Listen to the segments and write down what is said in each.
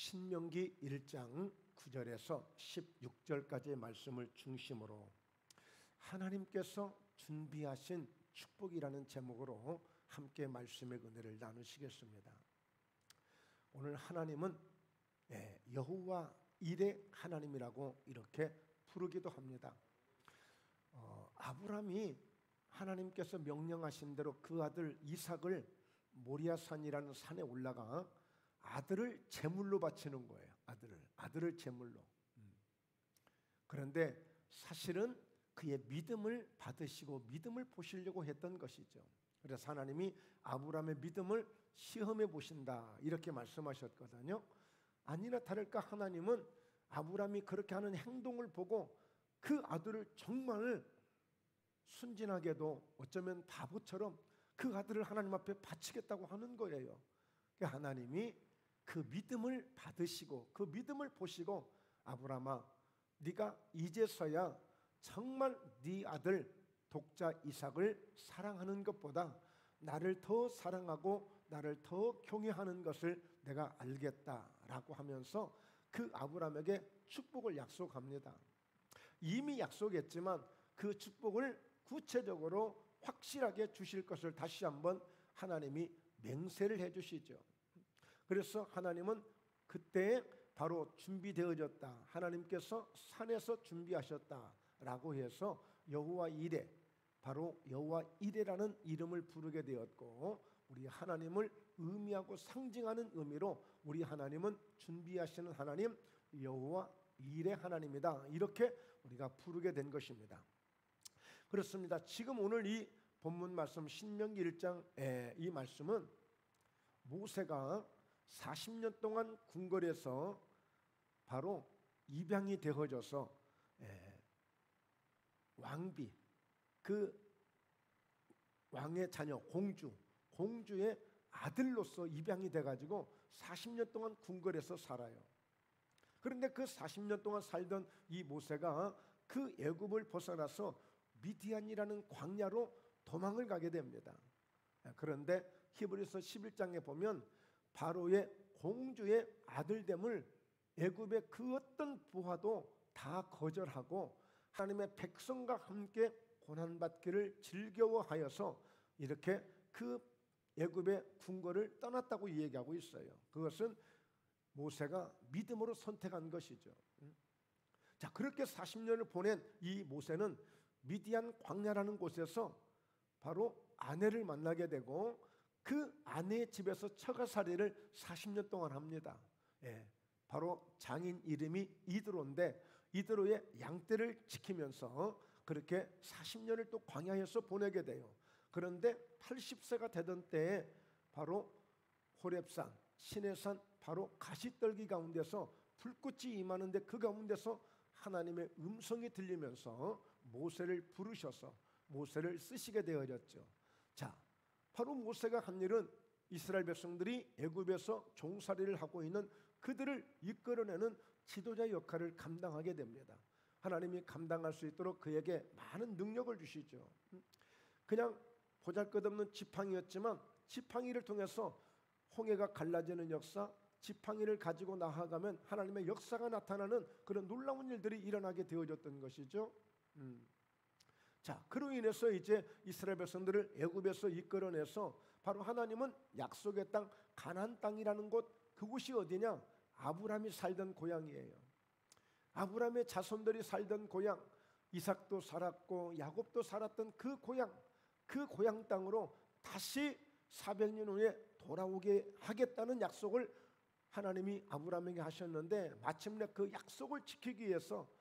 신명기 1장 9절에서 16절까지의 말씀을 중심으로 하나님께서 준비하신 축복이라는 제목으로 함께 말씀의 은혜를 나누시겠습니다. 오늘 하나님은 여호와 일의 하나님이라고 이렇게 부르기도 합니다. 아브라함이 하나님께서 명령하신 대로 그 아들 이삭을 모리아산이라는 산에 올라가 아들을 제물로 바치는 거예요. 아들을 제물로. 그런데 사실은 그의 믿음을 받으시고 믿음을 보시려고 했던 것이죠. 그래서 하나님이 아브라함의 믿음을 시험해 보신다 이렇게 말씀하셨거든요. 아니나 다를까 하나님은 아브라함이 그렇게 하는 행동을 보고 그 아들을 정말 순진하게도 어쩌면 바보처럼 그 아들을 하나님 앞에 바치겠다고 하는 거예요. 하나님이 그 믿음을 받으시고 그 믿음을 보시고 아브라함아, 네가 이제서야 정말 네 아들 독자 이삭을 사랑하는 것보다 나를 더 사랑하고 나를 더 경외하는 것을 내가 알겠다라고 하면서 그 아브라함에게 축복을 약속합니다. 이미 약속했지만 그 축복을 구체적으로 확실하게 주실 것을 다시 한번 하나님이 맹세를 해주시죠. 그래서 하나님은 그때 바로 준비되어졌다, 하나님께서 산에서 준비하셨다라고 해서 여호와 이레, 바로 여호와 이레라는 이름을 부르게 되었고, 우리 하나님을 의미하고 상징하는 의미로 우리 하나님은 준비하시는 하나님 여호와 이레 하나님이다, 이렇게 우리가 부르게 된 것입니다. 그렇습니다. 지금 오늘 이 본문 말씀 신명기 1장 이 말씀은 모세가 40년 동안 궁궐에서 바로 입양이 되어져서 왕비, 그 왕의 자녀 공주의 아들로서 입양이 돼가지고 40년 동안 궁궐에서 살아요. 그런데 그 40년 동안 살던 이 모세가 그 애굽을 벗어나서 미디안이라는 광야로 도망을 가게 됩니다. 그런데 히브리서 11장에 보면 바로의 공주의 아들됨을 애굽의 그 어떤 부하도 다 거절하고 하나님의 백성과 함께 고난받기를 즐거워하여서 이렇게 그 애굽의 궁궐을 떠났다고 얘기하고 있어요. 그것은 모세가 믿음으로 선택한 것이죠. 자, 그렇게 40년을 보낸 이 모세는 미디안 광야라는 곳에서 바로 아내를 만나게 되고 그 아내의 집에서 처가살이를 40년 동안 합니다. 바로 장인 이름이 이드로인데 이드로의 양떼를 지키면서 그렇게 40년을 또 광야에서 보내게 돼요. 그런데 80세가 되던 때에 바로 호렙산, 시내산, 바로 가시떨기 가운데서 불꽃이 임하는데 그 가운데서 하나님의 음성이 들리면서 모세를 부르셔서 모세를 쓰시게 되어졌죠. 자, 바로 모세가 한 일은 이스라엘 백성들이 애굽에서 종살이를 하고 있는 그들을 이끌어내는 지도자 역할을 감당하게 됩니다. 하나님이 감당할 수 있도록 그에게 많은 능력을 주시죠. 그냥 보잘것없는 지팡이였지만 지팡이를 통해서 홍해가 갈라지는 역사, 지팡이를 가지고 나아가면 하나님의 역사가 나타나는 그런 놀라운 일들이 일어나게 되어졌던 것이죠. 자, 그로 인해서 이제 이스라엘 백성들을 애굽에서 이끌어내서 바로 하나님은 약속의 땅 가나안 땅이라는 곳, 그곳이 어디냐? 아브라함이 살던 고향이에요. 아브라함의 자손들이 살던 고향, 이삭도 살았고 야곱도 살았던 그 고향 땅으로 다시 400년 후에 돌아오게 하겠다는 약속을 하나님이 아브라함에게 하셨는데, 마침내 그 약속을 지키기 위해서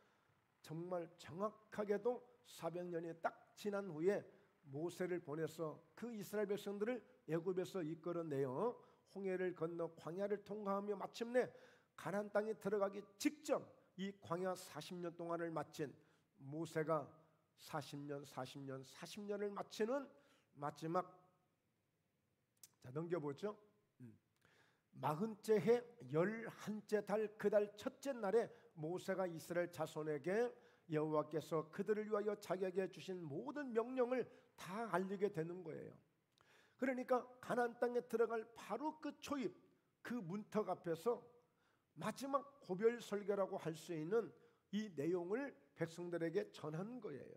정말 정확하게도 400년이 딱 지난 후에 모세를 보내서 그 이스라엘 백성들을 애굽에서 이끌어내어 홍해를 건너 광야를 통과하며 마침내 가나안 땅에 들어가기 직전 이 광야 40년 동안을 마친 모세가 40년을 마치는 마지막, 자 넘겨보죠. 40째 해 11째 달 그 달 첫째 날에 모세가 이스라엘 자손에게 여호와께서 그들을 위하여 자기에게 주신 모든 명령을 다 알리게 되는 거예요. 그러니까 가나안 땅에 들어갈 바로 그 초입, 그 문턱 앞에서 마지막 고별 설교라고 할 수 있는 이 내용을 백성들에게 전한 거예요.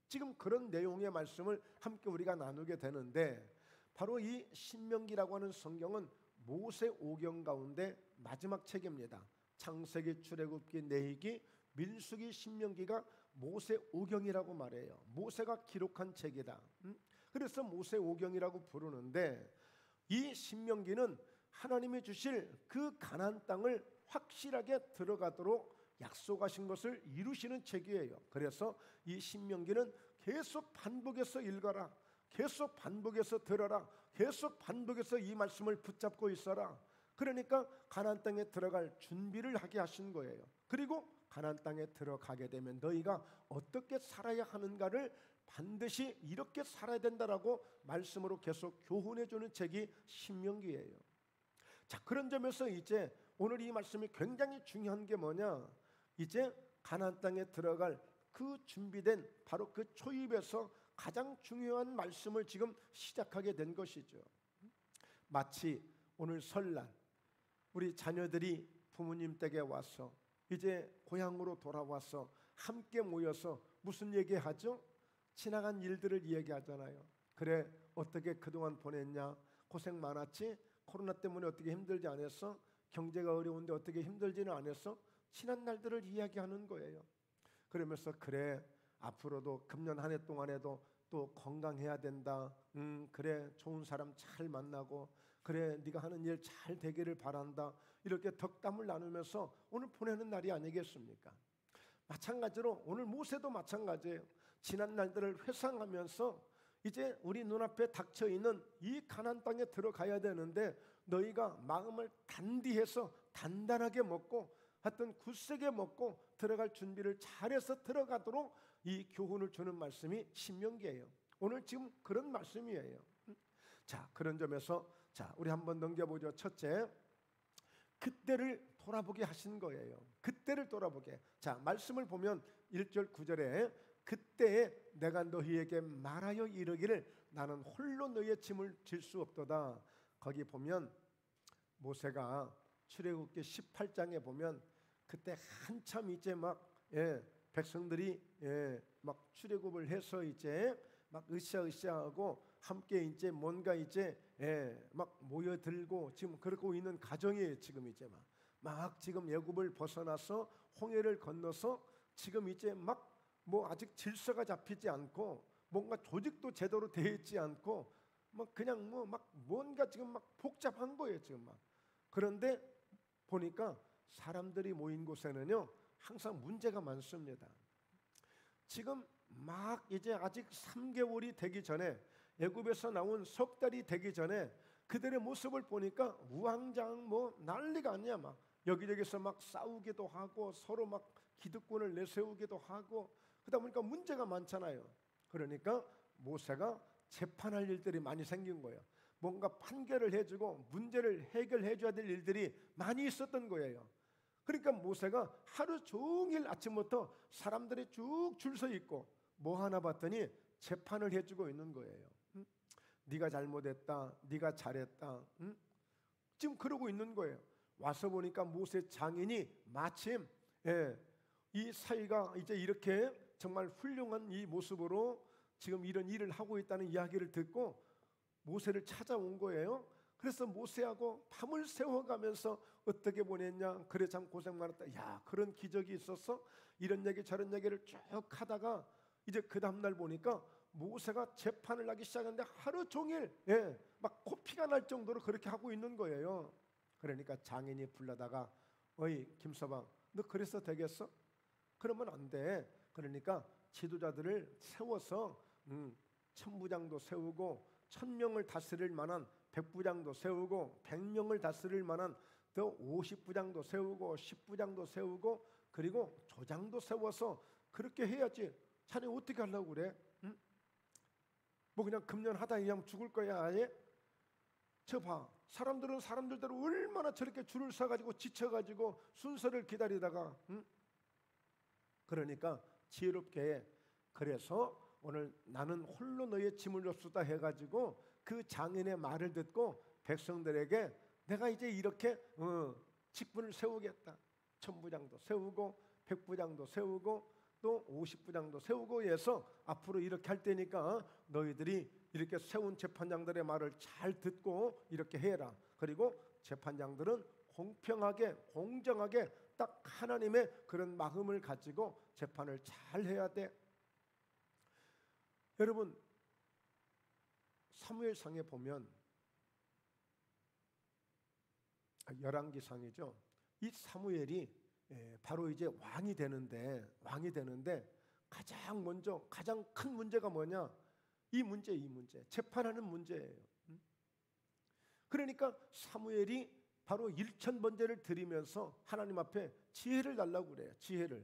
지금 그런 내용의 말씀을 함께 우리가 나누게 되는데, 바로 이 신명기라고 하는 성경은 모세 오경 가운데 마지막 책입니다. 창세기, 출애굽기, 내위기, 민수기, 신명기가 모세 오경이라고 말해요. 모세가 기록한 책이다. 그래서 모세 오경이라고 부르는데, 이 신명기는 하나님이 주실 그 가나안 땅을 확실하게 들어가도록 약속하신 것을 이루시는 책이에요. 그래서 이 신명기는 계속 반복해서 읽어라, 계속 반복해서 들어라, 계속 반복해서 이 말씀을 붙잡고 있어라. 그러니까 가나안 땅에 들어갈 준비를 하게 하신 거예요. 그리고 가나안 땅에 들어가게 되면 너희가 어떻게 살아야 하는가를 반드시 이렇게 살아야 된다라고 말씀으로 계속 교훈해 주는 책이 신명기예요. 자, 그런 점에서 이제 오늘 이 말씀이 굉장히 중요한 게 뭐냐? 이제 가나안 땅에 들어갈 그 준비된 바로 그 초입에서 가장 중요한 말씀을 지금 시작하게 된 것이죠. 마치 오늘 설날 우리 자녀들이 부모님 댁에 와서 이제 고향으로 돌아와서 함께 모여서 무슨 얘기하죠? 지나간 일들을 이야기하잖아요. 그래, 어떻게 그동안 보냈냐? 고생 많았지? 코로나 때문에 어떻게 힘들지 않았어? 경제가 어려운데 어떻게 힘들지는 않았어? 지난 날들을 이야기하는 거예요. 그러면서 그래, 앞으로도 금년 한 해 동안에도 또 건강해야 된다. 그래, 좋은 사람 잘 만나고, 그래, 네가 하는 일 잘 되기를 바란다. 이렇게 덕담을 나누면서 오늘 보내는 날이 아니겠습니까? 마찬가지로 오늘 모세도 마찬가지예요. 지난 날들을 회상하면서 이제 우리 눈앞에 닥쳐있는 이 가나안 땅에 들어가야 되는데, 너희가 마음을 단디해서 단단하게 먹고 하여튼 굳세게 먹고 들어갈 준비를 잘해서 들어가도록 이 교훈을 주는 말씀이 신명기예요. 오늘 지금 그런 말씀이에요. 자, 그런 점에서 자, 우리 한번 넘겨보죠. 첫째, 그때를 돌아보게 하신 거예요. 그때를 돌아보게. 자, 말씀을 보면 1절 9절에 그때에 내가 너희에게 말하여 이르기를 나는 홀로 너희의 짐을 질 수 없도다. 거기 보면 모세가 출애굽기 18장에 보면 그때 한참 이제 막 백성들이 막 출애굽을 해서 이제 막 으쌰으쌰하고 함께 이제 뭔가 이제 막 모여들고 지금 그러고 있는 가정이에요. 지금 이제 막 지금 애굽을 벗어나서 홍해를 건너서 지금 이제 막 뭐 아직 질서가 잡히지 않고 뭔가 조직도 제대로 되어 있지 않고 막 그냥 뭐 막 뭔가 지금 막 복잡한 거예요. 지금 막. 그런데 보니까 사람들이 모인 곳에는요 항상 문제가 많습니다. 지금 막 이제 아직 3개월이 되기 전에, 애굽에서 나온 석 달이 되기 전에 그들의 모습을 보니까 우왕좌왕 뭐 난리가 아니야. 막 여기저기서 막 싸우기도 하고 서로 막 기득권을 내세우기도 하고, 그러다 보니까 문제가 많잖아요. 그러니까 모세가 재판할 일들이 많이 생긴 거예요. 뭔가 판결을 해주고 문제를 해결해 줘야 될 일들이 많이 있었던 거예요. 그러니까 모세가 하루 종일 아침부터 사람들이 쭉 줄 서 있고 뭐 하나 봤더니 재판을 해주고 있는 거예요. 네가 잘못했다, 네가 잘했다, 지금 그러고 있는 거예요. 와서 보니까 모세 장인이 마침 이 사이가 이제 이렇게 정말 훌륭한 이 모습으로 지금 이런 일을 하고 있다는 이야기를 듣고 모세를 찾아온 거예요. 그래서 모세하고 밤을 새워가면서 어떻게 보냈냐, 그래 참 고생 많았다, 야 그런 기적이 있었어, 이런 얘기 저런 얘기를 쭉 하다가 이제 그 다음날 보니까 모세가 재판을 하기 시작하는데 하루 종일 막 코피가 날 정도로 그렇게 하고 있는 거예요. 그러니까 장인이 불러다가 어이 김서방, 너 그래서 되겠어? 그러면 안 돼. 그러니까 지도자들을 세워서 천부장도 세우고 1000명을 다스릴 만한 백부장도 세우고 100명을 다스릴 만한 더 50부장도 세우고 10부장도 세우고 그리고 조장도 세워서 그렇게 해야지. 자네 어떻게 하려고 그래? 뭐 그냥 금년하다 그냥 죽을 거야 아예? 저 봐, 사람들은 사람들대로 얼마나 저렇게 줄을 서가지고 지쳐가지고 순서를 기다리다가 그러니까 지혜롭게, 그래서 오늘 나는 홀로 너의 짐을 졌수다 해가지고 그 장인의 말을 듣고 백성들에게 내가 이제 이렇게 직분을 세우겠다. 천부장도 세우고 백부장도 세우고 또 50부장도 세우고 해서 앞으로 이렇게 할 테니까 너희들이 이렇게 세운 재판장들의 말을 잘 듣고 이렇게 해라. 그리고 재판장들은 공평하게 공정하게 딱 하나님의 그런 마음을 가지고 재판을 잘 해야 돼. 여러분, 사무엘상에 보면 열왕기상이죠. 이 사무엘이 바로 이제 왕이 되는데 가장 먼저 가장 큰 문제가 뭐냐? 이 문제 재판하는 문제예요. 그러니까 사무엘이 바로 1,000번제를 드리면서 하나님 앞에 지혜를 달라고 그래요. 지혜를.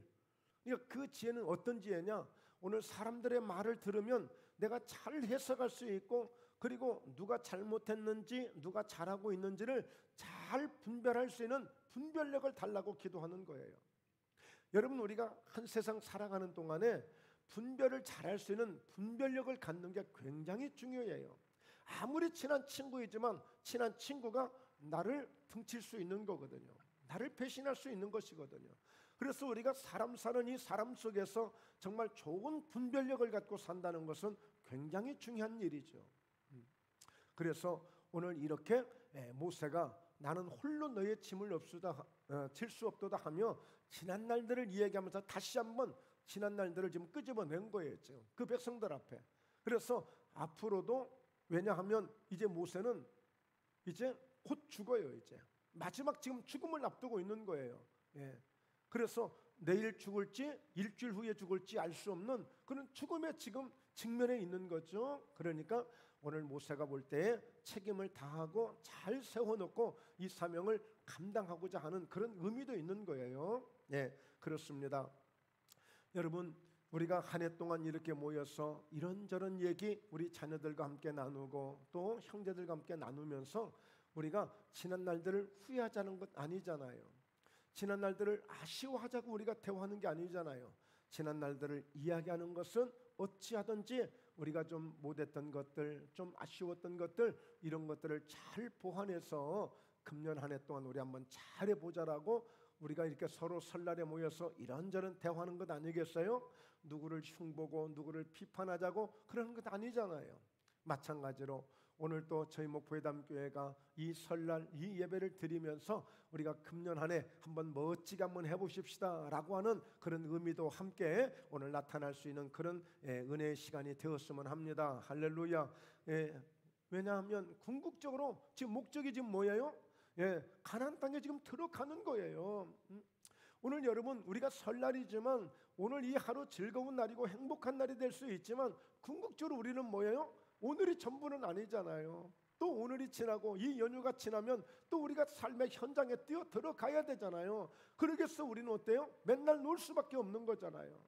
그러니까 그 지혜는 어떤 지혜냐? 오늘 사람들의 말을 들으면 내가 잘 해석할 수 있고, 그리고 누가 잘못했는지 누가 잘하고 있는지를 잘 분별할 수 있는 분별력을 달라고 기도하는 거예요. 여러분, 우리가 한 세상 살아가는 동안에 분별을 잘할 수 있는 분별력을 갖는 게 굉장히 중요해요. 아무리 친한 친구이지만 친한 친구가 나를 등칠 수 있는 거거든요. 나를 배신할 수 있는 것이거든요. 그래서 우리가 사람 사는 이 사람 속에서 정말 좋은 분별력을 갖고 산다는 것은 굉장히 중요한 일이죠. 그래서 오늘 이렇게 모세가 나는 홀로 너의 짐을 질 수 없도다 하며 지난 날들을 이야기하면서 다시 한번 지난 날들을 지금 끄집어낸 거예요. 지금 그 백성들 앞에. 그래서 앞으로도, 왜냐하면 이제 모세는 이제 곧 죽어요. 이제 마지막 지금 죽음을 앞두고 있는 거예요. 그래서 내일 죽을지 일주일 후에 죽을지 알 수 없는 그런 죽음에 지금 직면해 있는 거죠. 그러니까 오늘 모세가 볼 때 책임을 다하고 잘 세워놓고 이 사명을 감당하고자 하는 그런 의미도 있는 거예요. 그렇습니다. 여러분, 우리가 한 해 동안 이렇게 모여서 이런저런 얘기 우리 자녀들과 함께 나누고 또 형제들과 함께 나누면서 우리가 지난 날들을 후회하자는 것 아니잖아요. 지난 날들을 아쉬워하자고 우리가 대화하는 게 아니잖아요. 지난 날들을 이야기하는 것은 어찌하든지 우리가 좀 못했던 것들, 좀 아쉬웠던 것들, 이런 것들을 잘 보완해서 금년 한 해 동안 우리 한번 잘해보자라고 우리가 이렇게 서로 설날에 모여서 이런저런 대화하는 것 아니겠어요? 누구를 흉보고 누구를 비판하자고 그러는 것 아니잖아요. 마찬가지로 오늘 또 저희 목포회담교회가 이 설날 이 예배를 드리면서 우리가 금년 한 해 한번 멋지게 한번 해보십시다 라고 하는 그런 의미도 함께 오늘 나타날 수 있는 그런 은혜의 시간이 되었으면 합니다. 할렐루야. 왜냐하면 궁극적으로 지금 목적이 지금 뭐예요? 가나안 땅에 지금 들어가는 거예요. 오늘 여러분, 우리가 설날이지만 오늘 이 하루 즐거운 날이고 행복한 날이 될 수 있지만 궁극적으로 우리는 뭐예요? 오늘이 전부는 아니잖아요. 또 오늘이 지나고 이 연휴가 지나면 또 우리가 삶의 현장에 뛰어 들어가야 되잖아요. 그러겠어 우리는 어때요? 맨날 놀 수밖에 없는 거잖아요.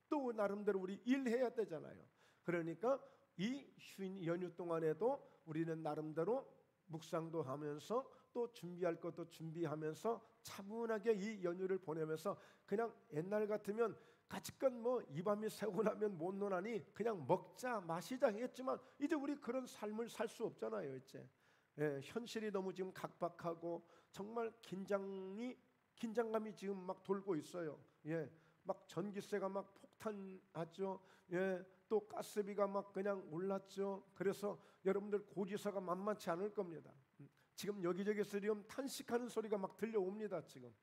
또 나름대로 우리 일해야 되잖아요. 그러니까 이 쉰 연휴 동안에도 우리는 나름대로 묵상도 하면서 또 준비할 것도 준비하면서 차분하게 이 연휴를 보내면서 그냥 옛날 같으면 가치껏 뭐 이 밤이 새고 나면 못 노나니 그냥 먹자 마시자 했지만 이제 우리 그런 삶을 살 수 없잖아요. 이제 현실이 너무 지금 각박하고 정말 긴장감이 지금 막 돌고 있어요. 막 전기세가 막 폭탄하죠. 또 가스비가 막 그냥 올랐죠. 그래서 여러분들 고지서가 만만치 않을 겁니다. 지금 여기저기서 지금 탄식하는 소리가 막 들려옵니다. 지금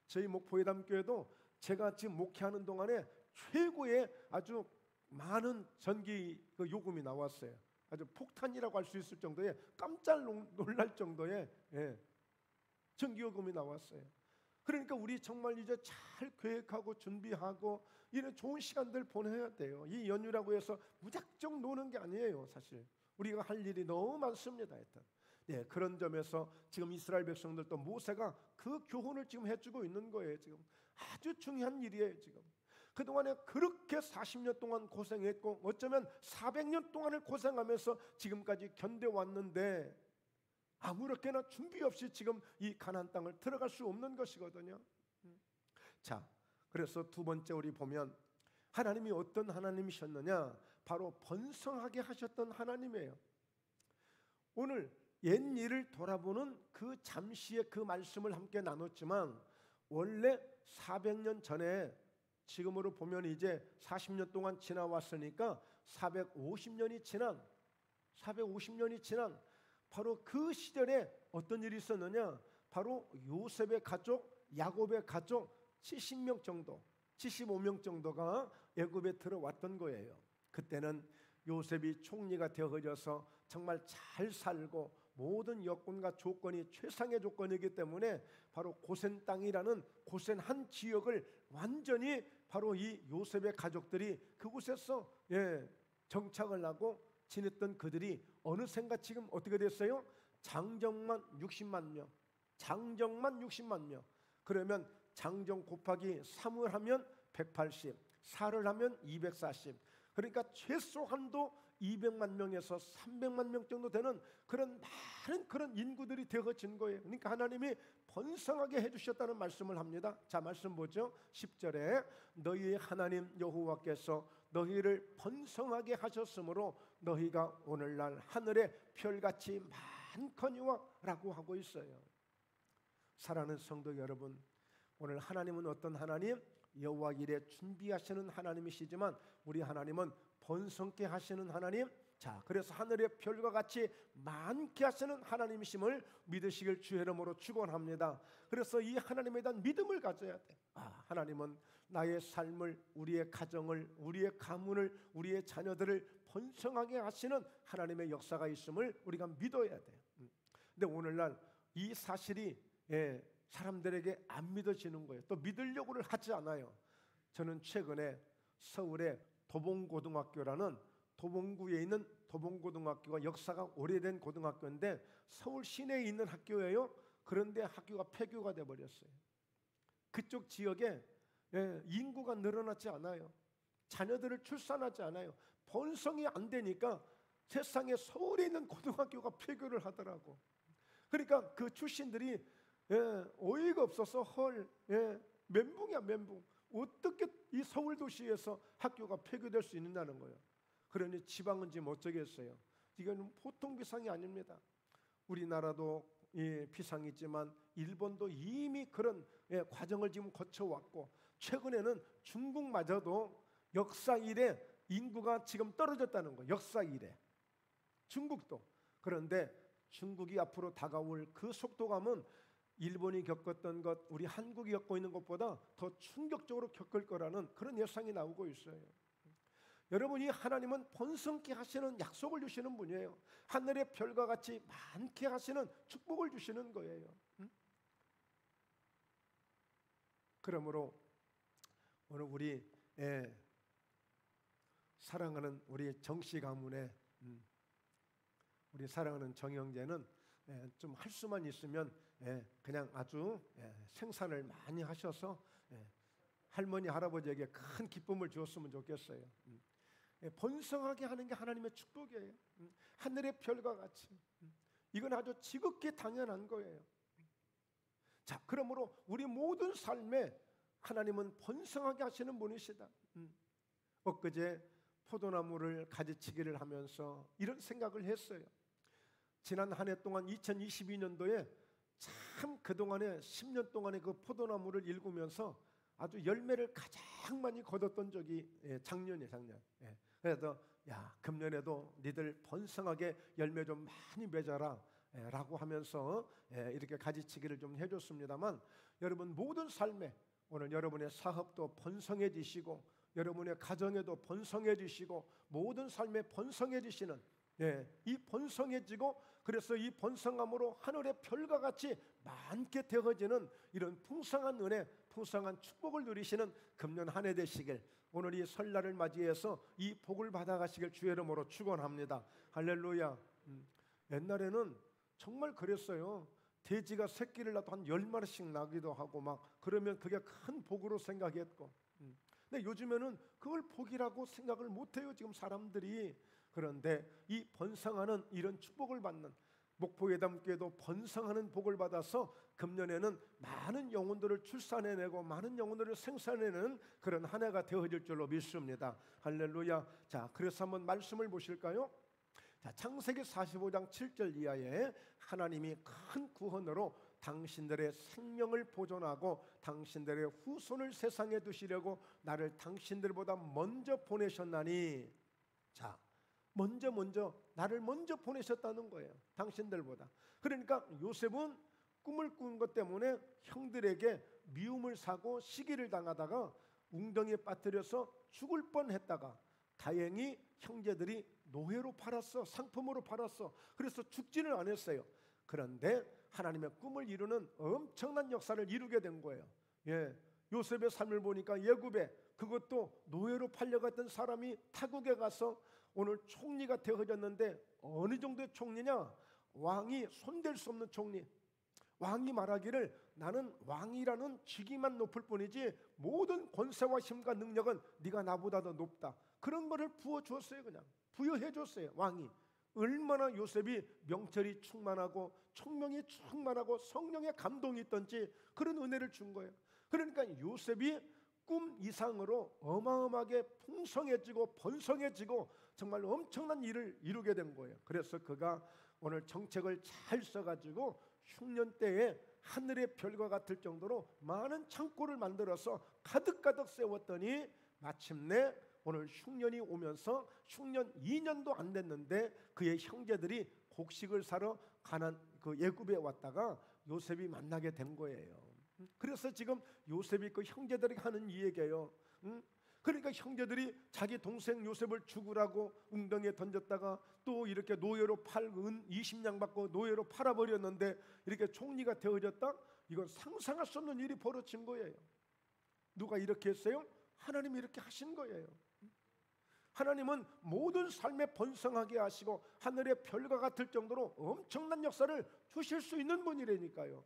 저희 목포회담교회도 제가 지금 목회하는 동안에 최고의 아주 많은 전기 그 요금이 나왔어요. 아주 폭탄이라고 할 수 있을 정도의 깜짝 놀랄 정도의 전기요금이 나왔어요. 그러니까 우리 정말 이제 잘 계획하고 준비하고 이런 좋은 시간들 보내야 돼요. 이 연휴라고 해서 무작정 노는 게 아니에요. 사실 우리가 할 일이 너무 많습니다. 일단 그런 점에서 지금 이스라엘 백성들도 모세가 그 교훈을 지금 해주고 있는 거예요. 지금 아주 중요한 일이에요. 지금 그동안에 그렇게 40년 동안 고생했고 어쩌면 400년 동안을 고생하면서 지금까지 견뎌왔는데 아무렇게나 준비 없이 지금 이 가나안 땅을 들어갈 수 없는 것이거든요. 자, 그래서 두 번째 우리 보면 하나님이 어떤 하나님이셨느냐? 바로 번성하게 하셨던 하나님이에요. 오늘 옛 일을 돌아보는 그 잠시의 그 말씀을 함께 나눴지만 원래 400년 전에 지금으로 보면 이제 40년 동안 지나왔으니까 450년이 지난 바로 그 시절에 어떤 일이 있었느냐? 바로 요셉의 가족, 야곱의 가족 70명 정도, 75명 정도가 애굽에 들어왔던 거예요. 그때는 요셉이 총리가 되어져서 정말 잘 살고 모든 여건과 조건이 최상의 조건이기 때문에 바로 고센 땅이라는 고센 한 지역을 완전히 바로 이 요셉의 가족들이 그곳에서 정착을 하고 지냈던 그들이 어느샌가 지금 어떻게 됐어요? 장정만 60만 명. 그러면 장정 곱하기 3을 하면 180, 4를 하면 240. 그러니까 최소한도 200만 명에서 300만 명 정도 되는 그런 많은 그런 인구들이 되어진 거예요. 그러니까 하나님이 번성하게 해주셨다는 말씀을 합니다. 자, 말씀 보죠. 10절에 너희의 하나님 여호와께서 너희를 번성하게 하셨으므로 너희가 오늘날 하늘의 별같이 많거니와 라고 하고 있어요. 사랑하는 성도 여러분, 오늘 하나님은 어떤 하나님? 여호와 일에 준비하시는 하나님이시지만 우리 하나님은 번성케 하시는 하나님. 자, 그래서 하늘의 별과 같이 많게 하시는 하나님이심을 믿으시길 주의 이름으로 축원합니다. 그래서 이 하나님에 대한 믿음을 가져야 돼. 하나님은 나의 삶을, 우리의 가정을, 우리의 가문을, 우리의 자녀들을 번성하게 하시는 하나님의 역사가 있음을 우리가 믿어야 돼요. 근데 오늘날 이 사실이 사람들에게 안 믿어지는 거예요. 또 믿으려고를 하지 않아요. 저는 최근에 서울의 도봉고등학교라는 도봉구에 있는 도봉고등학교가 역사가 오래된 고등학교인데 서울 시내에 있는 학교예요. 그런데 학교가 폐교가 돼버렸어요. 그쪽 지역에 인구가 늘어나지 않아요. 자녀들을 출산하지 않아요. 번성이 안 되니까 세상에 서울에 있는 고등학교가 폐교를 하더라고. 그러니까 그 출신들이 어이가 없어서 멘붕이야, 멘붕. 어떻게 이 서울 도시에서 학교가 폐교될 수 있느냐는 거예요. 그러니 지방은 지금 어쩌겠어요. 이건 보통 비상이 아닙니다. 우리나라도 비상이지만 일본도 이미 그런 과정을 지금 거쳐왔고 최근에는 중국마저도 역사 이래 인구가 지금 떨어졌다는 거예요. 역사 이래 중국도. 그런데 중국이 앞으로 다가올 그 속도감은 일본이 겪었던 것, 우리 한국이 겪고 있는 것보다 더 충격적으로 겪을 거라는 그런 예상이 나오고 있어요. 여러분, 이 하나님은 번성케 하시는 약속을 주시는 분이에요. 하늘의 별과 같이 많게 하시는 축복을 주시는 거예요. 그러므로 오늘 우리 사랑하는 우리 정씨 가문에 우리 사랑하는 정형제는 좀 할 수만 있으면 그냥 아주 생산을 많이 하셔서 할머니 할아버지에게 큰 기쁨을 주었으면 좋겠어요. 번성하게 하는 게 하나님의 축복이에요. 하늘의 별과 같이. 이건 아주 지극히 당연한 거예요. 자, 그러므로 우리 모든 삶에 하나님은 번성하게 하시는 분이시다. 엊그제 포도나무를 가지치기를 하면서 이런 생각을 했어요. 지난 한 해 동안 2022년도에 참 그동안에 10년 동안에 그 포도나무를 일구면서 아주 열매를 가장 많이 거뒀던 적이 작년. 그래서 금년에도 니들 번성하게 열매 좀 많이 맺어라 라고 하면서 이렇게 가지치기를 좀 해줬습니다만, 여러분 모든 삶에 오늘 여러분의 사업도 번성해지시고 여러분의 가정에도 번성해지시고 모든 삶에 번성해지시는 이 번성해지고 그래서 이 번성함으로 하늘의 별과 같이 많게 되어지는 이런 풍성한 은혜, 풍성한 축복을 누리시는 금년 한 해 되시길, 오늘 이 설날을 맞이해서 이 복을 받아가시길 주의 이름으로 축원합니다. 할렐루야. 옛날에는 정말 그랬어요. 돼지가 새끼를 낳아도 한 10마리씩 나기도 하고 막 그러면 그게 큰 복으로 생각했고, 근데 요즘에는 그걸 복이라고 생각을 못해요, 지금 사람들이. 그런데 이 번성하는 이런 축복을 받는 목포예담교회도 번성하는 복을 받아서 금년에는 많은 영혼들을 출산해내고 많은 영혼들을 생산해내는 그런 한 해가 되어질 줄로 믿습니다. 할렐루야. 자, 그래서 한번 말씀을 보실까요? 자, 창세기 45장 7절 이하에 하나님이 큰 구원으로 당신들의 생명을 보존하고 당신들의 후손을 세상에 두시려고 나를 당신들보다 먼저 보내셨나니. 자, 먼저 나를 먼저 보내셨다는 거예요. 당신들보다. 그러니까 요셉은 꿈을 꾼 것 때문에 형들에게 미움을 사고 시기를 당하다가 웅덩이에 빠뜨려서 죽을 뻔했다가 다행히 형제들이 노예로 팔았어. 상품으로 팔았어. 그래서 죽지는 않았어요. 그런데 하나님의 꿈을 이루는 엄청난 역사를 이루게 된 거예요. 예, 요셉의 삶을 보니까 예굽에 그것도 노예로 팔려갔던 사람이 타국에 가서 오늘 총리가 되어졌는데 어느 정도의 총리냐? 왕이 손댈 수 없는 총리. 왕이 말하기를 나는 왕이라는 직위만 높을 뿐이지 모든 권세와 힘과 능력은 네가 나보다 더 높다. 그런 거를 부어주었어요. 그냥 부여해 줬어요. 왕이. 얼마나 요셉이 명철이 충만하고 총명이 충만하고 성령의 감동이 있던지 그런 은혜를 준 거예요. 그러니까 요셉이 꿈 이상으로 어마어마하게 풍성해지고 번성해지고 정말 엄청난 일을 이루게 된 거예요. 그래서 그가 오늘 정책을 잘 써가지고 흉년 때에 하늘의 별과 같을 정도로 많은 창고를 만들어서 가득가득 세웠더니 마침내 오늘 흉년이 오면서 흉년 2년도 안 됐는데 그의 형제들이 곡식을 사러 가난 그 애굽에 왔다가 요셉이 만나게 된 거예요. 그래서 지금 요셉이 그 형제들에게 하는 이 얘기예요. 그러니까 형제들이 자기 동생 요셉을 죽으라고 웅덩이에 던졌다가 또 이렇게 노예로 은 20냥 받고 노예로 팔아버렸는데 이렇게 총리가 되어졌다? 이건 상상할 수 없는 일이 벌어진 거예요. 누가 이렇게 했어요? 하나님이 이렇게 하신 거예요. 하나님은 모든 삶에 번성하게 하시고 하늘의 별과 같을 정도로 엄청난 역사를 주실 수 있는 분이라니까요.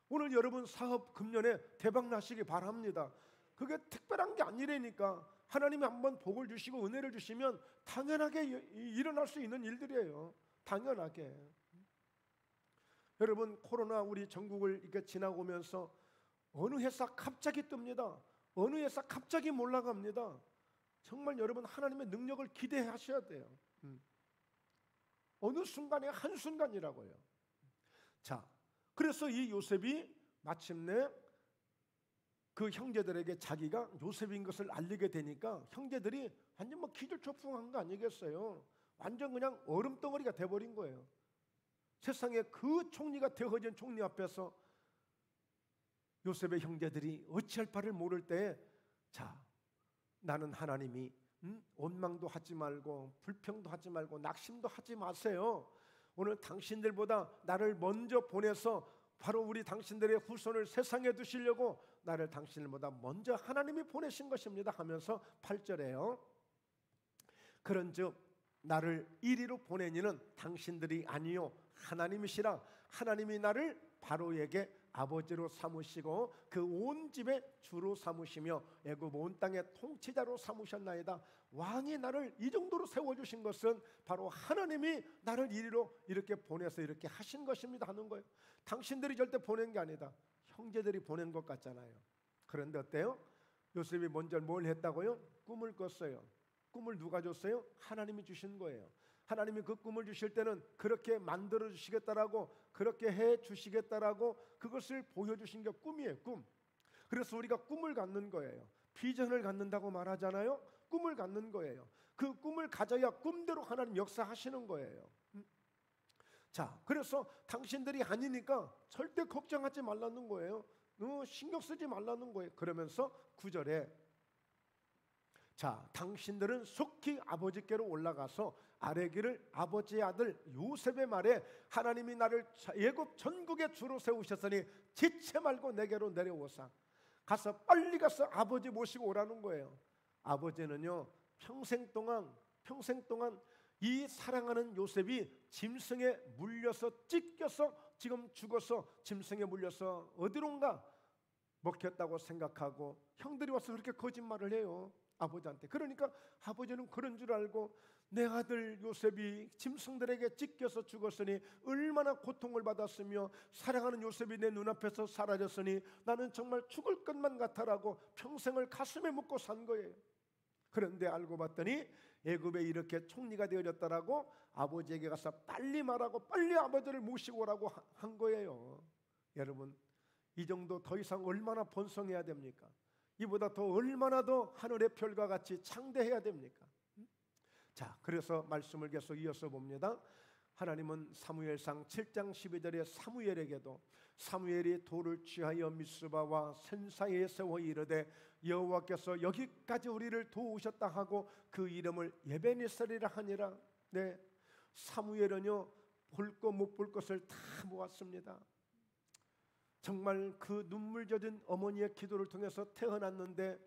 오늘 여러분 사업 금년에 대박 나시기 바랍니다. 그게 특별한 게 아니라니까. 하나님이 한번 복을 주시고 은혜를 주시면 당연하게 일어날 수 있는 일들이에요. 당연하게. 여러분 코로나 우리 전국을 이렇게 지나고 오면서 어느 회사 갑자기 뜹니다. 어느 회사 갑자기 몰락합니다. 정말 여러분 하나님의 능력을 기대하셔야 돼요. 어느 순간에 한순간이라고요. 자, 그래서 이 요셉이 마침내 그 형제들에게 자기가 요셉인 것을 알리게 되니까 형제들이 완전 뭐 기절초풍한 거 아니겠어요? 완전 그냥 얼음덩어리가 돼버린 거예요. 세상에 그 총리가 되어진 총리 앞에서 요셉의 형제들이 어찌할 바를 모를 때, 자, 나는 하나님이 원망도 하지 말고 불평도 하지 말고 낙심도 하지 마세요. 오늘 당신들보다 나를 먼저 보내서 바로 우리 당신들의 후손을 세상에 두시려고 나를 당신들보다 먼저 하나님이 보내신 것입니다 하면서 8절에요. 그런즉 나를 이리로 보내니는 당신들이 아니요 하나님이시라. 하나님이 나를 바로에게 아버지로 삼으시고 그 온 집의 주로 삼으시며 애굽 온 땅의 통치자로 삼으셨나이다. 왕이 나를 이 정도로 세워주신 것은 바로 하나님이 나를 이리로 이렇게 보내서 이렇게 하신 것입니다 하는 거예요. 당신들이 절대 보낸 게 아니다. 형제들이 보낸 것 같잖아요. 그런데 어때요? 요셉이 먼저 뭘 했다고요? 꿈을 꿨어요. 꿈을 누가 줬어요? 하나님이 주신 거예요. 하나님이 그 꿈을 주실 때는 그렇게 만들어 주시겠다라고, 그렇게 해 주시겠다라고 그것을 보여주신 게 꿈이에요. 꿈. 그래서 우리가 꿈을 갖는 거예요. 비전을 갖는다고 말하잖아요. 꿈을 갖는 거예요. 그 꿈을 가져야 꿈대로 하나님 역사하시는 거예요. 자, 그래서 당신들이 아니니까 절대 걱정하지 말라는 거예요. 신경 쓰지 말라는 거예요. 그러면서 9절에 자, 당신들은 속히 아버지께로 올라가서 아뢰기를 아버지의 아들 요셉의 말에 하나님이 나를 애굽 전국에 주로 세우셨으니 지체 말고 내게로 내려오사. 가서 빨리 가서 아버지 모시고 오라는 거예요. 아버지는요 평생 동안 이 사랑하는 요셉이 짐승에 물려서 찢겨서 지금 죽어서 짐승에 물려서 어디론가 먹혔다고 생각하고 형들이 와서 그렇게 거짓말을 해요. 아버지한테. 그러니까 아버지는 그런 줄 알고 내 아들 요셉이 짐승들에게 찢겨서 죽었으니 얼마나 고통을 받았으며 사랑하는 요셉이 내 눈앞에서 사라졌으니 나는 정말 죽을 것만 같아라고 평생을 가슴에 묻고 산 거예요. 그런데 알고 봤더니 애굽에 이렇게 총리가 되어졌다라고 아버지에게 가서 빨리 말하고 빨리 아버지를 모시고 오라고 한 거예요. 여러분, 이 정도 더 이상 얼마나 번성해야 됩니까? 이보다 더 얼마나 더 하늘의 별과 같이 창대해야 됩니까? 자, 그래서 말씀을 계속 이어서 봅니다. 하나님은 사무엘상 7장 12절에 사무엘에게도 사무엘이 돌을 취하여 미스바와 센사이에 세워 이르되 여호와께서 여기까지 우리를 도우셨다 하고 그 이름을 에베네셀이라 하니라. 네, 사무엘은요 볼 것 못 볼 것을 다 모았습니다. 정말 그 눈물 젖은 어머니의 기도를 통해서 태어났는데,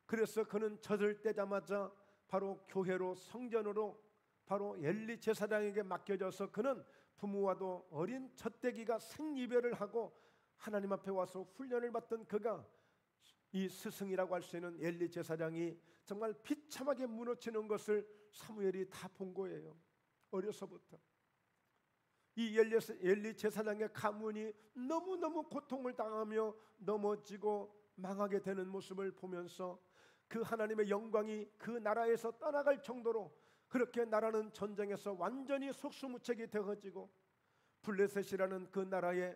그래서 그는 젖을 떼자마자 바로 교회로, 성전으로 바로 엘리 제사장에게 맡겨져서 그는 부모와도 어린 젖대기가 생이별을 하고 하나님 앞에 와서 훈련을 받던 그가 이 스승이라고 할 수 있는 엘리 제사장이 정말 비참하게 무너지는 것을 사무엘이 다 본 거예요. 어려서부터 이 엘리 제사장의 가문이 너무너무 고통을 당하며 넘어지고 망하게 되는 모습을 보면서 그 하나님의 영광이 그 나라에서 떠나갈 정도로 그렇게 나라는 전쟁에서 완전히 속수무책이 되어지고 블레셋이라는 그 나라에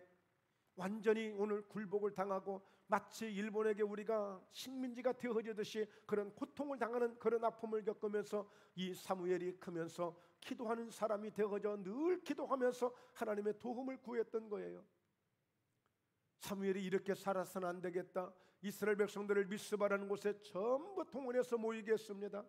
완전히 오늘 굴복을 당하고 마치 일본에게 우리가 식민지가 되어지듯이 그런 고통을 당하는 그런 아픔을 겪으면서 이 사무엘이 크면서 기도하는 사람이 되어져 늘 기도하면서 하나님의 도움을 구했던 거예요. 사무엘이 이렇게 살아서는 안 되겠다. 이스라엘 백성들을 미스바라는 곳에 전부 동원해서 모이게 했습니다.